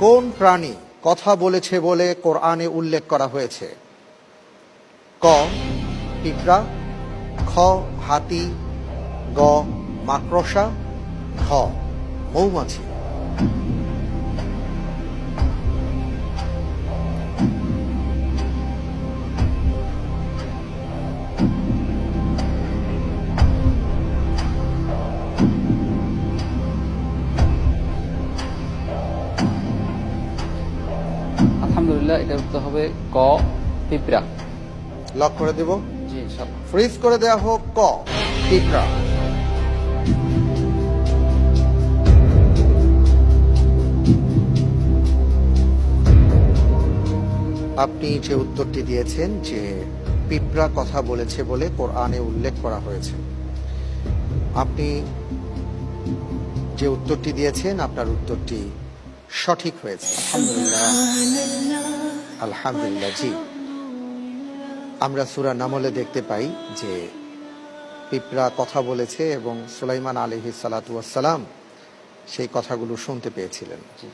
কোন প্রাণী কথা বলেছে বলে কোরআনে উল্লেখ করা হয়েছে? ক পিঁপড়া, খ হাতি, গ মাকড়সা, ঘ মৌমাছি। আলহামদুলিল্লাহ, এটার উত্তর হবে ক পিঁপড়া। লক করে দেব। জি ইনশাআল্লাহ। ফ্রিজ করে দেয়া হোক। ক পিঁপড়া। আপনি যে উত্তরটি দিয়েছেন যে পিঁপড়া কথা বলেছে বলে কোরআনে উল্লেখ করা হয়েছে, আপনি যে উত্তরটি দিয়েছেন আপনার উত্তরটি সঠিক হয়েছে। আলহামদুলিল্লাহ। আলহামদুলিল্লাহ। জি, আমরা সূরা নামলে দেখতে পাই যে পিঁপড়া কথা বলেছে এবং সুলাইমান আলাইহিস সালাতু ওয়াস সালাম সেই কথাগুলো শুনতে পেয়েছিলেন। জি।